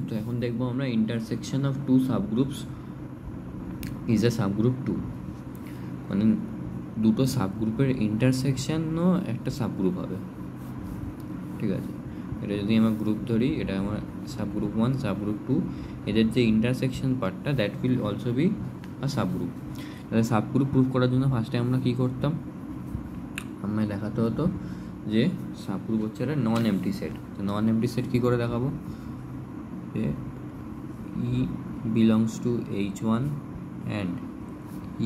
তো এখন দেখবো আমরা intersection of two subgroups is a subgroup too, মানে দুটো সাবগ্রুপের ইন্টারসেকশনও একটা সাবগ্রুপ হবে। ঠিক আছে, এটা যদি আমার গ্রুপ ধরি, এটা আমার সাবগ্রুপ 1, সাবগ্রুপ 2, এদের যে ইন্টারসেকশন পার্টটা that will also be a subgroup. তাহলে সাবগ্রুপ প্রুফ করার জন্য ফার্স্টে আমরা কী করতাম, আমায় দেখাতে হতো যে সাবগ্রুপ হচ্ছে একটা নন এমটি সেট। তো নন এমটি সেট কী করে দেখাবো, যে E belongs to H1 and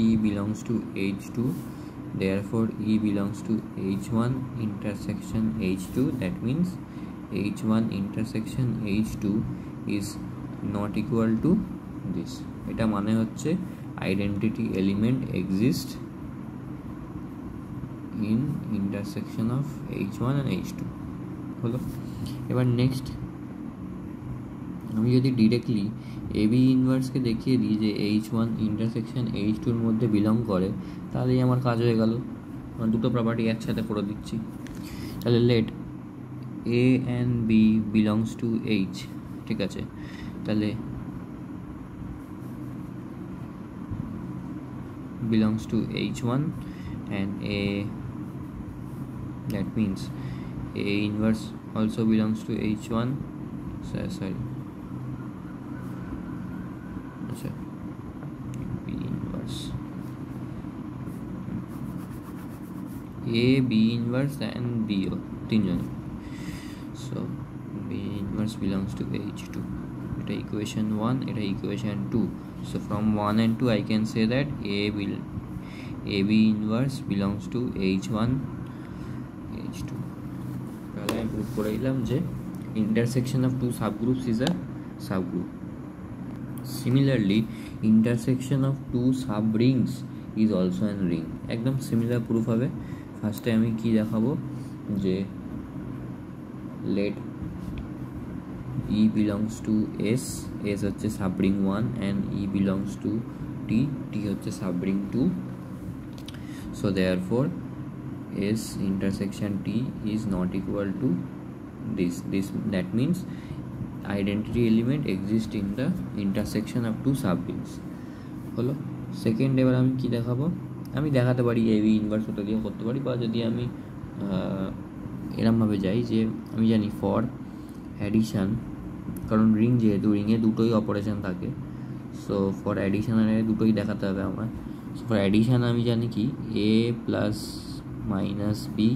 E belongs to H2, therefore E belongs to H1 intersection H2, that means H1 intersection H2 is not equal to this. এটা মানে হচ্ছে identity element exist in intersection of H1 and H2 হলো। এবার next আমি যদি directly AB ইনভার্সকে দেখিয়ে দিই যে H1 ইন্টারসেকশন H2 এর মধ্যে বিলং করে, তাহলেই আমার কাজ হয়ে গেল। আমার দুটো প্রপার্টি একসাথে করে দিচ্ছি। তাহলে late A and B belongs to H, ঠিক আছে, তাহলে belongs to H1 and A, that means A inverse also belongs to H1, sorry, B inverse, A, B inverse and B তিনজন, so B inverse belongs to H2. এটা equation 1, এটা equation 2. So from 1 and 2 I can say that AB inverse belongs to H1 H2. তাহলে আমি prove করে দিলাম যে intersection of two subgroups is a subgroup. Similarly, intersection of two subrings is also a ring. একদম similar proof হবে। ফার্স্টে আমি কি দেখাবো, যে let E belongs to S, S হচ্ছে subring 1 and E belongs to T, T হচ্ছে subring 2. So therefore S intersection T is not equal to this, that means identity element exists in the intersection of two subrings হলো। Second এবার আমি কি দেখাবো, আমি দেখাতে পারি এবি ইনভার্স ওটা দিয়ে করতে পারি, বা যদি আমি এরমভাবে যাই যে আমি জানি ফর অ্যাডিশান, কারণ রিং যেহেতু রিংয়ে দুটোই অপারেশন থাকে, সো ফর অ্যাডিশানের দুটোই দেখাতে হবে আমার। সো ফর অ্যাডিশান আমি জানি কি A প্লাস মাইনাস বি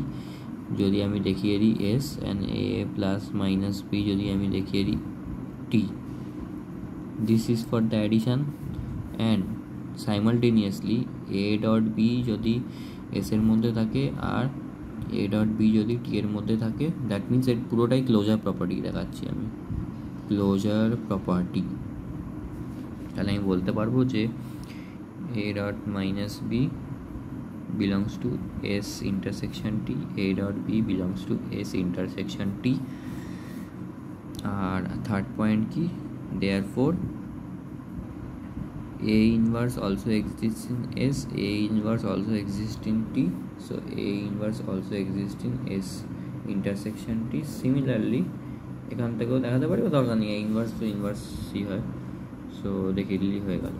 যদি আমি দেখিয়ে দিই S, and A plus minus B যদি আমি দেখিয়ে দিই T, this is for the addition. And simultaneously A dot B যদি এস এর মধ্যে থাকে আর A ডট বি যদি টি এর মধ্যে থাকে, দ্যাট মিনস এর পুরোটাই ক্লোজার প্রপার্টি দেখাচ্ছি আমি, ক্লোজার প্রপার্টি। তাহলে আমি বলতে পারবো যে A dot minus B belongs to S intersection T, A dot B belongs to S intersection T. আর থার্ড পয়েন্ট কি, therefore A inverse also exists in S, A inverse also exists in T, so A inverse also exists in S intersection T. Similarly এখান থেকেও দেখাতে পারি, দরকার নেই A inverse তো ইনভার্সই হয়, সো দেখিয়ে দিলেই হয়ে গেল।